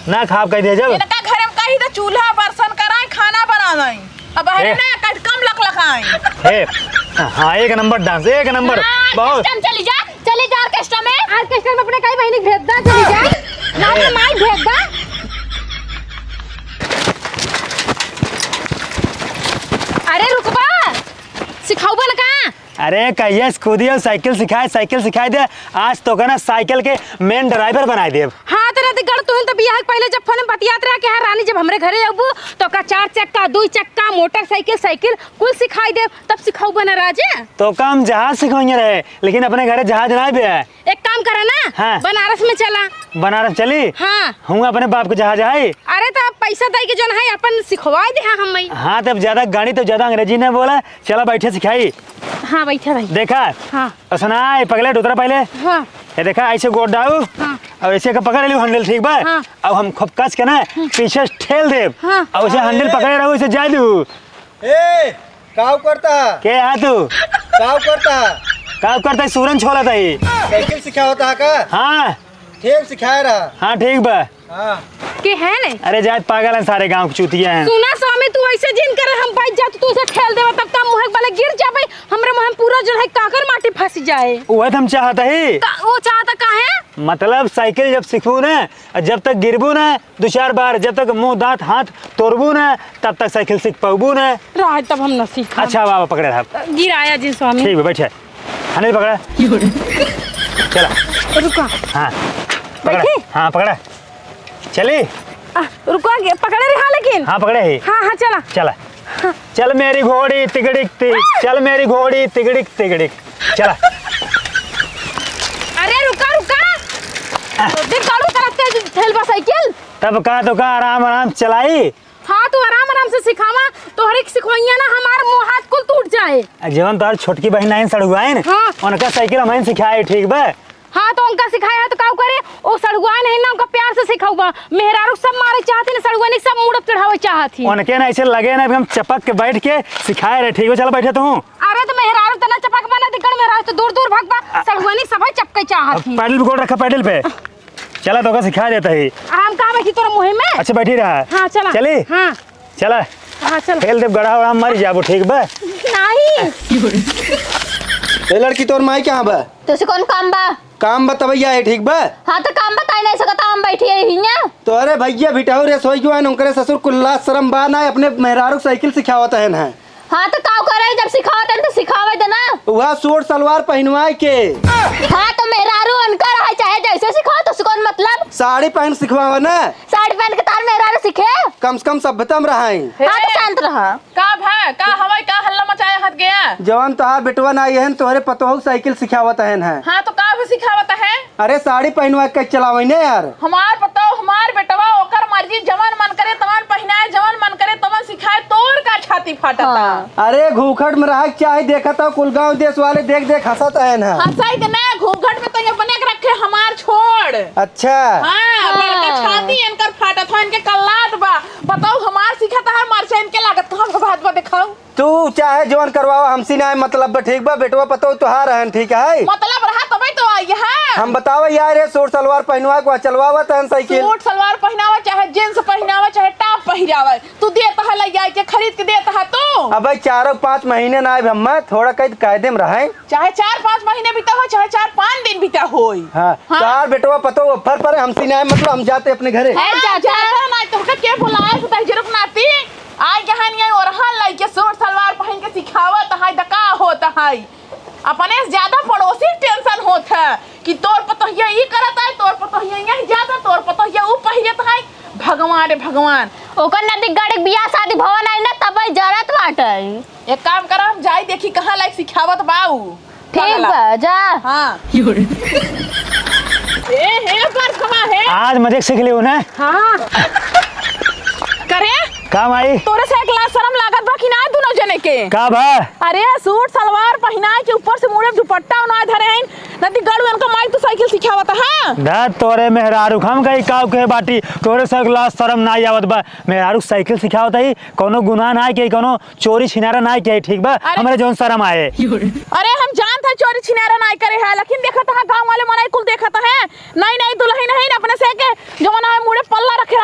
ना खाब कह दे जब इनका घर में कहीं तो चूल्हा बर्तन कराएं खाना बनाएं अब है ना कम लक लखाएं हे हां एक नंबर डांस एक नंबर बहुत चली जा ऑर्केस्ट्रा में अपने कई बहनी भेज दा चली जा ना तो माई भेज दा। अरे रुकबा सिखाऊबा ना का अरे कहिए कूदी और साइकिल सिखाए दे आज तो कहना साइकिल के मेन ड्राइवर बनाए दे। हाँ तो रात गड़ तुम तो बियाह पहले जब फोन में बतियात रहा कि हाँ रानी जब हमरे घरे आबू तो का 4 चक्का 2 चक्का मोटरसाइकिल साइकिल कुल सिखाई दे तब सिखाऊ बना राजे तो काम जहाज सिखाएंगे रहे लेकिन अपने घरे जहाज ना भी है। एक काम करा ना हाँ। बनारस में चला बनारस चली हाँ हूँ अपने बाप को जहाज है। अरे तो पैसा दे के जो है अपन सिखवाई दे हाँ हम हाँ तब ज्यादा गाड़ी तो ज्यादा अंग्रेजी ने बोला चला बैठे सिखाई। हाँ बैठा भाई देखा हाँ सुना पगले उतरा पहले हाँ ये देखा ऐसे गोड़ डाऊ हाँ और ऐसे का पकड़ लियो हैंडल ठीक बा हाँ। अब हम खूब कस के ना पीछे ठेल दे हाँ। और उसे हैंडल पकड़े रहो इसे जा दू। ए काव करता के है तू काव करता सूरन छोला था ही साइकिल सिखावता का हाँ ठीक सिखाया रहा हाँ ठीक बा हाँ के है नहीं अरे जात पागल है सारे गांव के चूतिया हैं। सुना स्वामी तू ऐसे जिन कर हम बैठ जा तू उसे ठेल देवा तब का मुंह वाले गिर जाबे हमरे मुंह में पूरा जो है काकर माटी फंस जाए वो हम चाहता ही वो चाहता का है मतलब साइकिल जब सीखू ना जब तक गिरबू ना 2-4 बार जब तक मुंह दांत हाथ तोड़बू ना तब तक साइकिल सीख पाबू ना राज तब हम न सीख अच्छा बाबा पकड़े रहा गिराया जी स्वामी ठीक है बैठे हैंडल पकड़ा चला रुका हाँ पकड़ा हाँ पकड़ा चली रुको पकड़े रहा लेकिन हाँ पकड़े ही हाँ हाँ चला चला चल मेरी घोड़ी तिगड़िक तिग चल मेरी घोड़ी तिगड़िक तिगड़िक चला। अरे रुका देख कालू करते ठेलबा साइकिल तब का तो का आराम चलाई। हाँ तू आराम से सिखावा तो हर एक सिखवाइया ना हमारा मुंह हाथ कुल टूट जाए जीवन तो छोटकी बहन आइन सड़ुआ है हाँ। उनका साइकिल हमें सिखाए ठीक बा हाँ तो उनका सिखाया है तो का करे ओ सड़ुआ नहीं ना उनका प्यार से सिखाऊबा मेहरारू सब मारे चाहते ना सड़ुआ नहीं सब मुड़ चढ़ावे चाहती उनके ना ऐसे लगे ना हम चपक के बैठ के सिखाए रहे ठीक है चलो बैठे तू। अरे तो मेहरारू तना चपक बना दिगड़ मेहरारू तो दूर भागबा सड़ुआ नहीं सब चपके चाहती पैडल गोड़ रखा पैडल पे चला तो का सिखा देता ही हम कहां बैठी तोरा मुंह में अच्छा बैठी रहा हाँ चला चली हाँ चला हाँ चल खेल दे गड़ा उड़ा मर जाबो ठीक बा नहीं ए लड़की तोर माई कहाँ बा तुझसे कौन काम बा काम बतवैया है ठीक बा हाँ तो काम बताई नहीं सकता हम बैठी है हिया तो अरे भैया बिटाऊ रे सोई क्यों उनकरे ससुर कुल्ला शर्म बा ना अपने मेहरारू साइकिल सिखावत है ना। हाँ तो का करे जब सिखावत है तो सिखावे देना वह सूट सलवार पहनवाए के हाँ तो मेहरारू अनकर है चाहे जैसे सिखाओ तो कौन मतलब साड़ी पहन सिखवावा ना साड़ी पहन के तार मेहरारू सीखे कम से कम सभ्यता में रहा हाँ तो शांत रहा का भाई का हवाई का हल्ला मचाया हट गया जवान तोहार बेटवा ना आई है तोहरे पतोहू साइकिल सिखावत है ना। हाँ तो का भी सिखावत है अरे साड़ी पहनवा के चलावे ने यार हमार बताओ हमार बेटवा ओकर मर्जी जवन मन करे तवन पहनाए जवन मन करे तवन सिखाए तोर का छाती फाटता अरे घूखट में रहा चाहे देखा था कुलगांव देश वाले देख हंसत है ना। हंसाई के ना घूंघट में तो ये बने के रखे हमार छोड़ अच्छा हाँ बड़का छाती इनकर फाटत हो इनके कल्लाट बा बताओ हमार सिखाता है मरचा इनके लागत हम बात बा दिखाओ तू चाहे जवन करवावा हमसी ना मतलब ठीक बा बेटवा पतो तुहार है ठीक है मतलब रहा तबे तो आई है हम बतावा यार ये सूट सलवार पहनवा को चलवावा तहन साइकिल सूट सलवार पहनावा चाहे जींस पहनावा चाहे टॉप पहिरावा तू देता है लइया के खरीद के देता है तू अब 4-5 महीने ना आए हम थोड़ा कायदे में रहे चाहे 4-5 महीने बीता हो चाहे 4-5 दिन बीता हो हाँ तार बेटवा पतो ऑफर पर हमसी ना मतलब हम जाते अपने घरे जाता ना तो के बुलाए तो जरूर नाती आई यहाँ नहीं और हां लइके सूट सलवार पहन के सिखावत है दका होता है अपने से ज्यादा पड़ोसी टेंशन होत है कि तोर पतोहिया ई करत है तोर पतोहिया यही जाता तोर पतोहिया ऊ पहिरत है भगवान रे भगवान ओकर नदी गाड़ी बियाह शादी भवन आई ना तबे जरत बाटे एक काम कर हम जाई देखी कहां लाइक सिखावत बाऊ ठीक बा जा हां हे पर कमा है आज मजे सीख लियो ना हाँ करे काम आई तोरे से एक लाख शर्म लागत बा कि ना दोनों जने के का बा अरे सूट सलवार पहनाए के ऊपर से मुड़े दुपट्टा ना धरे हैं नदी गड़ू इनका माई तो साइकिल सिखावत हां दा तोरे मेहरारू हम कहीं काव के बाटी तोरे से लाश शर्म ना आवत बा मेहरारू साइकिल सिखावत है कोनो गुनाह ना के कोनो चोरी छिनारा ना के ठीक बा हमरे जोन शर्म आए अरे हम जानत है चोरी छिनारा ना करे है लेकिन देखत है गांव वाले मनाई कुल देखत है नहीं दुल्हन नहीं अपने से के जमाना है मुड़े पल्ला रखे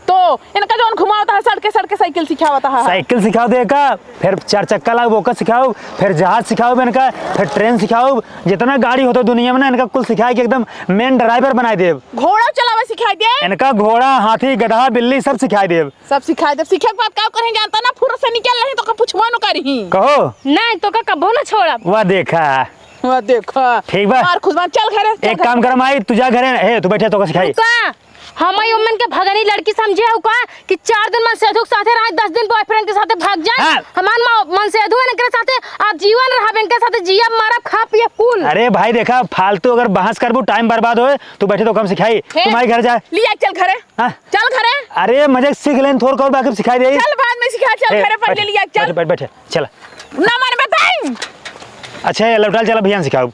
तो इनका जो घुमावता है सड़के सड़के साइकिल सिखावता है। साइकिल सिखाओ दे का, फिर 4 चक्का ला वो का सिखाओ, फिर जहाज सिखाओ इनका, फिर ट्रेन सिखाओ, जितना गाड़ी होता दुनिया में ना इनका कुल सिखाए कि एकदम मेन ड्राइवर बनाए देव। घोड़ा चलावे सिखाई दे, इनका घोड़ा हाथी गधा बिल्ली सब सिखाई देव। सब सिखाई दे। सीखे के बाद का करें जानता ना, फुर से निकल रही तो का पूछवा न करही। कहो नहीं तो का कबो ना छोड़ब। वह देखा वाह देखो ठीक बा। और खुशबान चल घरे, चल एक काम कर माई, तुझा घरे हे तू बैठे तो का सिखाई। का हम ओमन के भगनी लड़की समझे हो का कि 4 दिन मन सेधु के साथे रहे, 10 दिन बॉयफ्रेंड के साथे भाग जाए। हाँ। हमान मन सेधु के साथे आप जीवन रहा के साथे जिया मारब खा पिए कुल। अरे भाई देखा फालतू अगर बहस करबू टाइम बर्बाद होए, तू बैठे तो कम सिखाई। तुम्हारे घर जाए लिया चल घरे। हाँ? चल घरे। अरे मजे सीख लेन थोड़ कर बाकी सिखाई दे। चल बाद में सिखा, चल घरे पहले लिया चल। बैठ बैठे चल ना माने बताई। अच्छा ये लौटाल चला भैया सिखाओ।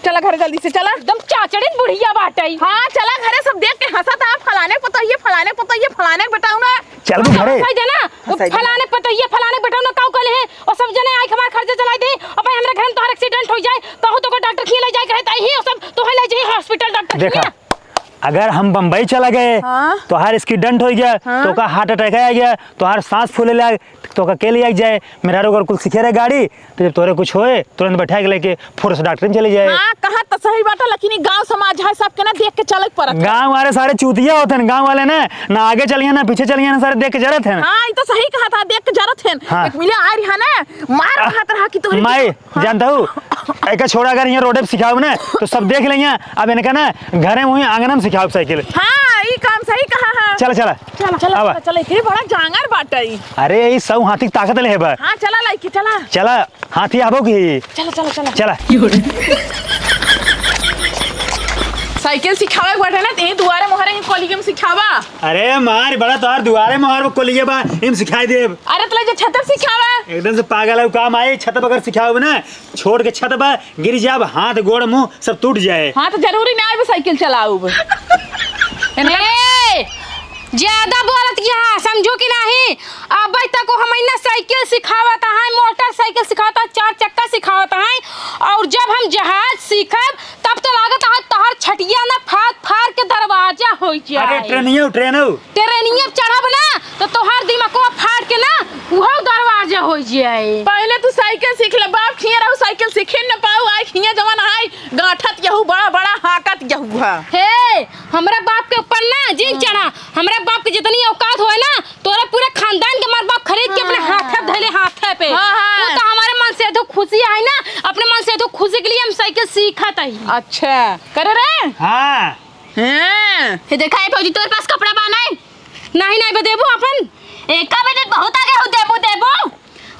चला घरे जल्दी से चला। एकदम चाचड़ी बुढ़िया बाटई। हाँ चला घरे, सब देख के हंसा था। फलाने को तो ये फलाने को तो ये फलाने को बताऊ ना। चल वो घरे सही देना फलाने पता ये फलाने बेटा ना काऊ कले है और सब जने आई हमार खर्चा चलाई दे। अब हमरा घर में तोहर एक्सीडेंट हो जाए कहू तो को डॉक्टर खिया ले जाए कहता ही सब तोहे ले जाई हॉस्पिटल डॉक्टर देखा। अगर हम बम्बई चला गए तो हर एक्सीडेंट हो गया, तो का हार्ट अटैक आ गया, तो हर सांस फूले लग, तो का के लिए जाए मेरा रोग कुल सीखे रहे गाड़ी, तो जब तोरे कुछ होए तुरंत बैठा के लेके फुर्स डॉक्टर में चले जाए। हाँ कहा तो सही बात है, लेकिन गांव समाज है सबके ना देख के चले पड़त। गांव वाले सारे चूतिया होते हैं, गांव वाले ना आगे चलिए ना पीछे चलिए ना, सारे देख के जरत है। हाँ ये तो सही कहा था, देख के जरत है। हाँ। एक मिले आ रही है ना मार खात रहा कि तोरी मैं जानता हूँ एक छोड़ा अगर यहाँ रोड पे सिखाओ ना तो सब देख लेंगे। अब इनका ना घरे वहीं आंगन में सिखाओ साइकिल। हाँ ये काम सही कहा है। चला चला चला चला चला, इतनी बड़ा जांगर बाटई। अरे ये सब हाथी की ताकत ले है बा। हाँ चला लाइकी चला चला हाथी आबो की चला चला चला चला। साइकिल सिखावे बैठे ना ते दुआरे मोहरे ही कॉलेज में सिखावा। अरे मार बड़ा तोहार दुआरे मोहर को लिए बा इम सिखाई दे। अरे तले जो छत पे सिखावा एकदम से पागल है काम आए। छत पर अगर सिखाओ ना छोड़ के छत पर गिर जाब, हाथ गोड़ मुंह सब टूट जाए। हाँ तो जरूरी ना है साइकिल चलाऊ। ज्यादा बोलत यहाँ समझो कि नहीं। अब तक को हम इन्ना साइकिल सिखावत है, मोटरसाइकिल सिखावत है, 4 चक्का सिखावत है, और जब हम जहाज सीखब तब तो लागत है तोहर छटिया ना फाड़ फाड़ के दरवाजा हो जाए। अरे ट्रेनिया चढ़ब ना तो तोहर दिमागवा फाड़ के ना वो दरवाजा हो जाए। पहले तू साइकिल सीख ले, बाप खिया रहू साइकिल सीखे न पाऊ। आई खिया जवान हाय गाठत यहू बड़ा बड़ा हाकत यहू है। हे हमरा बाप के ऊपर ना जीन चढ़ा। हमरा बाप के जितनी औकात होए ना तोरा पूरे खानदान के मार बाप खरीद के अपने हाथे धले हाथे पे। वो तो हमारे मन से तो खुशी है ना, अपने मन से तो खुशी के लिए हम साइकिल सीखत है। अच्छा करे रे। हाँ हैं हे देखा है फौजी तोरे पास कपड़ा बनाए नहीं बदेबो अपन एक का बजट बहुत आगे हो देबो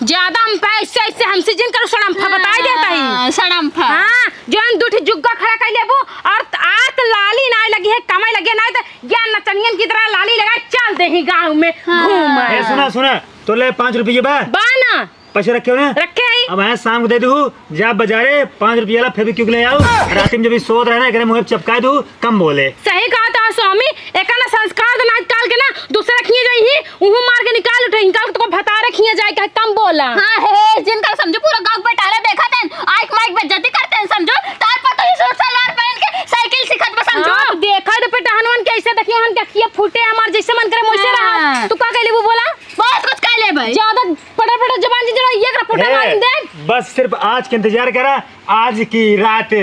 ज्यादा हम पैसे ऐसे हमसे जिन कर सड़मफा बताई देता है सड़मफा। हाँ जोन दूठी जुग्गा खड़ा कर लेबो और आत लाली ना लगी है कमाई लगे ना तो ज्ञान नचनियन की तरह लाली लगा चल दे ही गांव में घूम। ए सुना तो ले 5 रुपये बा बाना पैसे रखे हो ना रखे है। अब आए शाम को दे दू जा बाजारे 5 रुपये ला फेविक्विक ले आओ। रात में जब सोच रहे ना करे मुंह चपका दू कम बोले। सही कहा था स्वामी, एक ना संस्कार तो नाच काल के ना दूसरा खिए जाई ही उहु मार के निकाल उठे निकाल तो भता रे खिए जाए कह कम बोला। हां हे जिनका समझो पूरा गांव पे टारे देखा थे आइक माइक बेइज्जती करते हैं समझो। तार पर तो सूट सलवार पहन के साइकिल सिखत बस समझो। देखा रे पे टहनवन कैसे देखिए हम देखिए फूटे हमार जैसे मन करे मोसे रहा। तू का कहले वो बोला बहुत कुछ कह ले भाई ज्यादा पड़ा जबान जी जरा ये फूटे मार दे। बस सिर्फ आज का इंतजार करा, आज की रात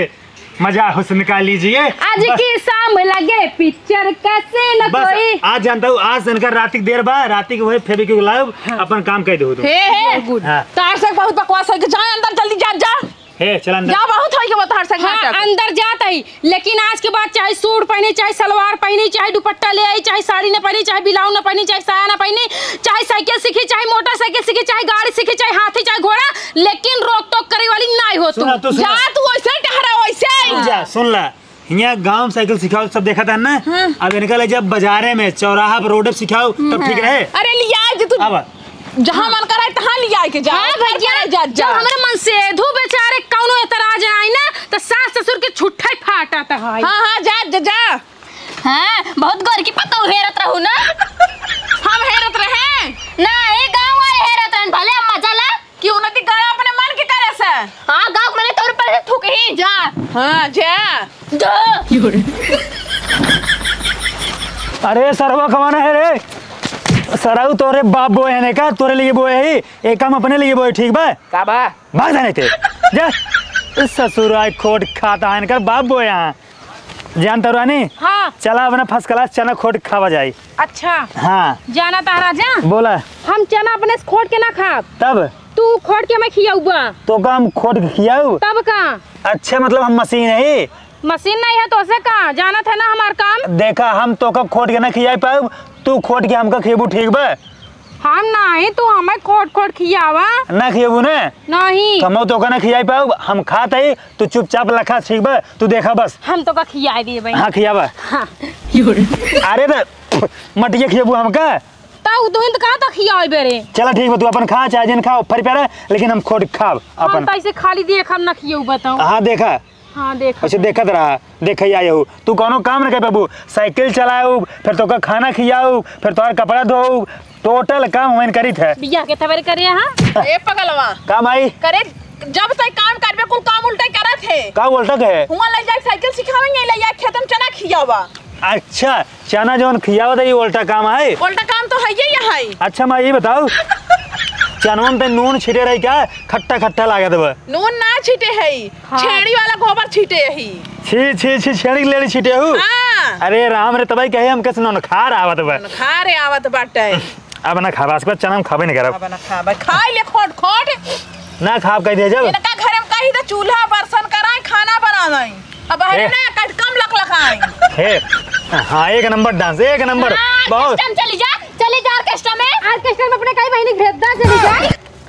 मजा हुस्न का लीजिए। आज की शाम लगे पिक्चर कैसे न बस कोई। आज जानता हूँ आज इनका रात देर बा रात के वही फेविक्विक लाओ अपन काम कर दो। हे गुड। तार से बहुत बकवास है, जा अंदर जल्दी जा हे चल अंदर जा बहुत होई के बता से। हाँ, अंदर जाता ही लेकिन आज के बाद चाहे सूट पहने चाहे सलवार पहने चाहे दुपट्टा ले आई चाहे साड़ी न पहनी चाहे ब्लाउज न पहनी चाहे साया न पहनी चाहे साइकिल सीखी चाहे मोटरसाइकिल सीखी चाहे गाड़ी सीखी चाहे हाथी चाहे घोड़ा, लेकिन रोक टोक करे वाली नहीं हो तू। जा तू वैसे टहरा वैसे जा सुन ला यहाँ गांव साइकिल सिखाओ सब देखा था ना। अब इनका ले जब बाजारे में चौराहा पर रोड पे सिखाओ तब ठीक रहे। अरे लिया तू अब जहाँ मन करे तहाँ लिया के जा। हाँ भैया जा हमारे मन से धू बेचारे कौनो एतराज आई ना तो सास ससुर के छुट्टा फाटा था। हाँ जा हाँ बहुत गौर की पता हेरत रहू ना। हम हेरत रहे ना ये गांव वाले हेरत रहन भले हम मजा ला कि उन्नति करे अपने मन के करे से। हाँ गांव मैंने तोर पर ठुक ही जा। हाँ जा अरे सरवा कमाना है रे सराऊ तोरे बाप बोए है का तोरे लिए बोए है एक काम अपने लिए बोए ठीक बा का बा भाग जाने थे जा इस ससुराल खोट खाता है इनका बाप बोए यहाँ जानता रानी हाँ चला अपना फर्स्ट क्लास चना खोट खावा जाए अच्छा हाँ जाना था राजा बोला हम चना अपने से खोट के ना खा तब तू खोट के मैं खियाऊबा तो का हम खोट खियाऊ तब का अच्छा मतलब हम मशीन है मशीन नहीं है तो से का जाना था ना हमार काम देखा हम तो का खोट के ना खिया पाऊ तू खोट के हमका खिएबू ठीक बा हम नहीं तू हमें खोट खोट खियावा ना खिएबू ने नहीं तो तो का ना खिया पाऊ हम खाते ही तू चुपचाप लखा ठीक बा तू देखा बस हम तो का खिया दिए भाई हाँ खियाबा हाँ अरे तो मटिया खिएबू हमका ताऊ तो कहाँ तक खिया बेरे चला ठीक बा तू अपन खा चाहे जन खाओ फर प्यारा लेकिन हम खोट खाब हम अपन तो ऐसे खाली देख हम ना खियाऊ बताऊं हाँ देखा हाँ देख अच्छा देखत रहा देख आयो तू कोनो काम न कर बाबू साइकिल चलाऊ फिर तो का खाना खियाऊ फिर तोहर कपड़ा धोऊ टोटल काम हम करी थे बिया के तबरे करे हां ए पगलवा काम आई करे जब तक काम करबे कुल काम उल्टा करत है का बोलता है हुआ ले जाके साइकिल सिखावेंगे ले जाके खेत में चना खियावा अच्छा चना जौन खियावत है ये उल्टा काम है उल्टा काम तो है ये यहाँ अच्छा मैं ये बताऊ चनवन पे नून छिटे रही क्या खट्टा खट्टा लागत बा नून ना छीटे है हाँ। छेड़ी वाला गोबर छीटे है छी छी छी छेड़ी लेड़ी छिटे हूँ हाँ अरे राम रे तबाई कहे हम कैसे नौन खा रहा आवत बा खा रे आवत बाटे अब ना खाबास पर चना हम खाबे नहीं करब अब ना खा खाई ले खोट खोट ना खाब कह दे जब इनका घर में कही तो चूल्हा बर्तन कराए खाना बनाए अब है ए। ना कट कम लखाए हे हाँ एक नंबर डांस एक नंबर बहुत चली जा ऑर्केस्ट्रा में अपने कई बहनी भेज दा चली जा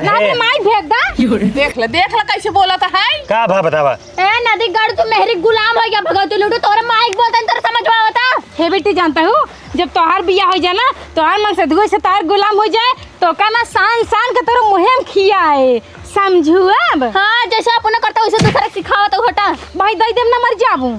ना हे। माई भेज दा देख ला कैसे बोला था है का भा बतावा ए नदी गढ़ तू मेहरी गुलाम हो गया भगवती लूटू तोरे माइक बोलता तेरे समझ में आवता हे बेटी जानता हूँ जब तोहार बिया हो जाए ना तोहार मन से दुई से तोहार गुलाम हो जाए तो का ना शान शान के तोरे मुहिम खिया है समझू अब हाँ जैसे अपने करता वैसे दूसरा सिखावा तो हटा भाई दई देम ना मर जाबू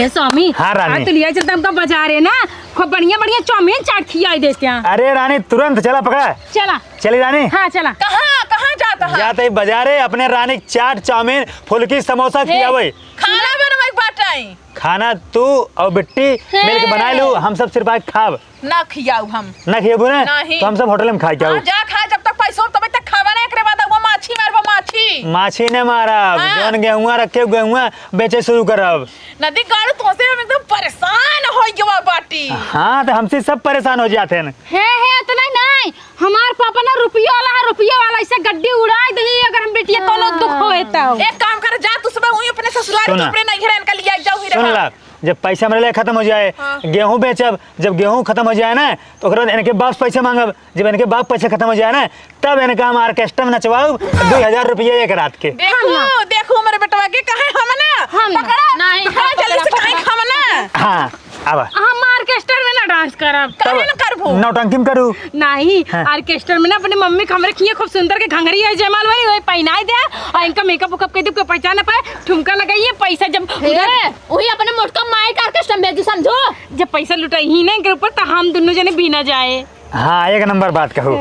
ये स्वामी हाँ, रानी। तो लिया चलता हमका बाजार है ना खूब बढ़िया बढ़िया चाउमीन चाट खिया देते हैं अरे रानी तुरंत चला पकड़ा चला चली रानी हाँ चला कहाँ कहाँ जाता है जाते ही बाजारे अपने रानी चाट चाउमीन फुल्की समोसा खियावे खाना बनवाई बाटाई खाना तू और बिट्टी मिलके बना लू हम सब सिर्फ आज खाब ना खियाऊ हम ना खिएबू ने नहीं। तो हम सब होटल में खाए क्या हाँ, जा खा जब तक पैसा तब तक खावा ना एकरे बाद वो माछी मारबा माछी माछी ने मारब हाँ। जौन गेहुआ रखे गेहुआ बेचे शुरू करब नदी गाड़ू तो से हम एकदम परेशान हो गया बाटी हाँ तो हमसे सब परेशान हो जाते हैं है तो नहीं हमार पापा ना रुपया वाला ऐसे गड्डी उड़ा दही अगर हम बेटिया कोनो दुख होए तो एक काम कर जा तू सुबह वहीं अपने ससुराल सुना। के अपने नहीं घर इनका लिया जाओ ही सुन रहा ला जब पैसा मेरे लिए खत्म हो जाए हाँ। गेहूं बेचब जब गेहूं खत्म हो जाए ना तो ओकरा बाद इनके बाप पैसे मांगब जब इनके बाप पैसे खत्म हो जाए ना तब इनका हम ऑर्केस्ट्रा में नचवाऊ 2000 रुपये एक रात के देखो देखो मेरे बेटवा के कहे हम ना पकड़ा नहीं, पकड़ा जल्दी से कहे हम ना हाँ अब हम ऑर्केस्ट्रा में ना डांस करब कहे ना करबो नौटंकी में करू नहीं हाँ। ऑर्केस्ट्रा में ना अपने मम्मी हमरे खिए खूब सुंदर के घंगरी है जयमाल वाली वही पहनाई दे और इनका मेकअप उकअप कर दे कोई पहचान ना पाए ठुमका लगाइए पैसा जब उधर वही अपने मोटका माइक ऑर्केस्ट्रा में भेजू समझो जब पैसा लुटाई ही नहीं के ऊपर तो हम दोनों जने बीना जाए हाँ एक नंबर बात कहू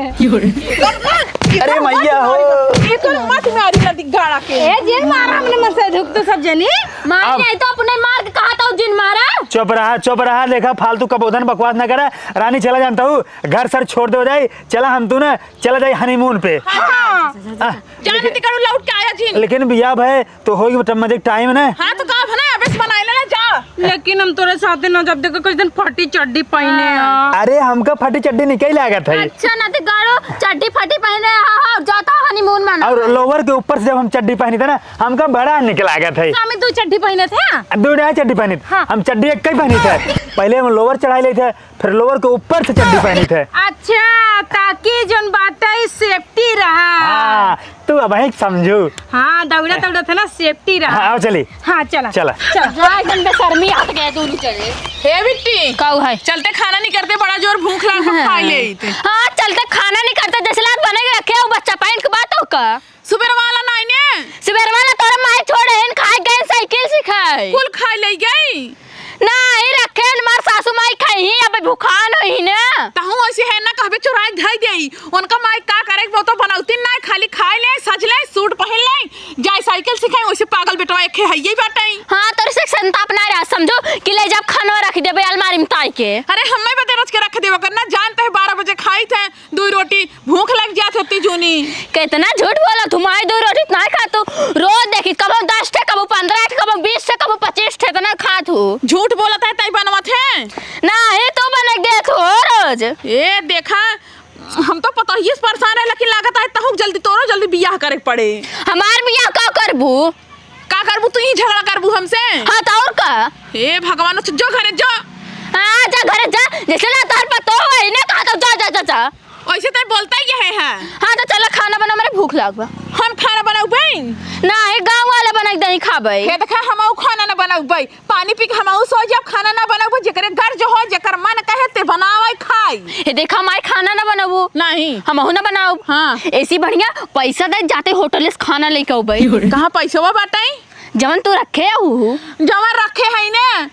अरे मैया हो ये तो मत मारी नदी गाड़ा के ए जिन मारा हमने मसे धुक तो सब जनी मार अब- नहीं तो अपने मार के कहा था जिन मारा चुप रहा देखा फालतू कबोधन बकवास ना करा रानी चला जानता हूँ घर सर छोड़ दे जाए चला हम तू ना चला जाए हनीमून पे हां आह, जाने ती करू लौट के आया जी लेकिन बिया भाई तो होगी मजे टाइम है ना हां तो का ना अबे बनाई लेना जा लेकिन हम तोरे साथ न जब देखो कुछ दिन फटी चड्डी पहने हैं अरे हमका फटी चड्डी निकल लागत है अच्छा ना तो गाड़ो चड्डी फटी पहने हाँ जाता हनीमून में और लोअर के ऊपर से जब हम चड्डी पहनी थे ना हमका बड़ा निकल लागत है हमें दो चड्डी पहने थे दो नया चड्डी पहनी थी। हाँ। हम चड्डी एक ही पहनी थे पहले हम लोअर चढ़ाई ले थे फिर लोअर के ऊपर से चड्डी पहनी थे अच्छा ताकि जोन बात है सेफ्टी रहा हाँ तू अब ही समझू हाँ दौड़ा दौड़ा था ना सेफ्टी रहा हाँ आओ चली हाँ चला चला जा एकदम बेशर्मी आ गए दोनों चले हे बिट्टी काऊ है चलते खाना नहीं करते बड़ा जोर भूख लाग खा ले थे हाँ चलते खाना नहीं करते जसलात बने के रखे हो बच्चा पाइन के बात हो का सुबह वाला नहीं ने सुबह वाला तोरा माई छोड़े इन खाए गए साइकिल सिखाए कुल खा ले गई नहीं रखे मार सासू माई खाई अब भूखा नहीं ना तहु ऐसे है ना कहबे चुराई धई देई उनका माई का करे वो तो बनौती ना खाली खाए ले सज ले सूट पहन ले जाए साइकिल सिखाए वैसे पागल बेटवा एक है ये बाटई। हां तोर से संताप ना रहा समझो कि ले जब खाना रख देबे अलमारी में ताई के। अरे हमें बदे रच के रख देबो करना जानते है 12 बजे खाई थे 2 रोटी भूख लग जात होती जूनी। कितना झूठ बोला तुम आई 2 रोटी ना खा तू रोज देखी कब 10 थे कब 15 थे कब 20 थे कब 25 थे इतना खा तू। झूठ बोलता है तई बनवत है ना है तो बने देखो रोज ए देखा हम तो पता ही परेशान है लेकिन लागत है तहु जल्दी तोरो जल्दी बियाह करे पड़े। हमार बियाह का करबू तू ही झगड़ा करबू हमसे। हां तो और का ए भगवान जो घरे जो हां जा घरे जा जैसे ना तार पर तो है ना कहा तो जा जा जा जा ऐसे तो बोलता ही है। हां तो चल खाना बना मेरे भूख लागबा हम खाना बनाऊ बहन ना है गांव वाला बना दही खाबै हे देखा हमऊ खाना ना बनाऊ बई पानी पी के हमऊ सो जब खाना ना बनाऊ जेकरे घर जो हो जेकर मन कहे ते बनावे खाई। हे देखा माय खाना ना बनाबू नहीं हमहु ना बनाऊ। हां ऐसी बढ़िया पैसा दे जाते होटल से खाना लेके आऊ बई कहां पैसावा बाटई जवन तू रखे हूँ जवन रखे है ने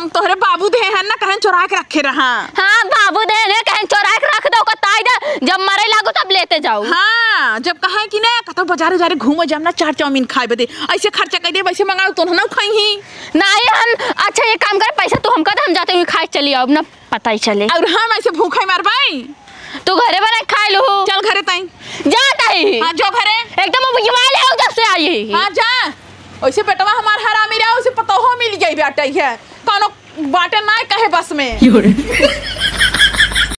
तोहरे बाबू दे है ना कहीं चुरा के रखे रहा। हाँ बाबू दे ने कहीं चुरा के रख दो कताई दे जब मरे लागो तब लेते जाओ। हाँ जब कहा कि ने कतो बाजार जारे घूमो जब ना 4 चाउमीन खाए बदे ऐसे खर्चा कर दे वैसे मंगाओ तो ना खाई ही नहीं हम अच्छा ये काम कर पैसा तू हमका हम जाते हुए खाए चली आओ ना पता ही चले और हम ऐसे भूखे मर भाई तू घरे बना खा लो चल घरे ताई जाता ही। हाँ जो घरे एकदम बुझवाले हो जब से आई। हाँ जा वैसे बेटवा हमार हरामी रहा उसे पता हो मिल गई बेटा है कौनो बाटे ना कहे बस में।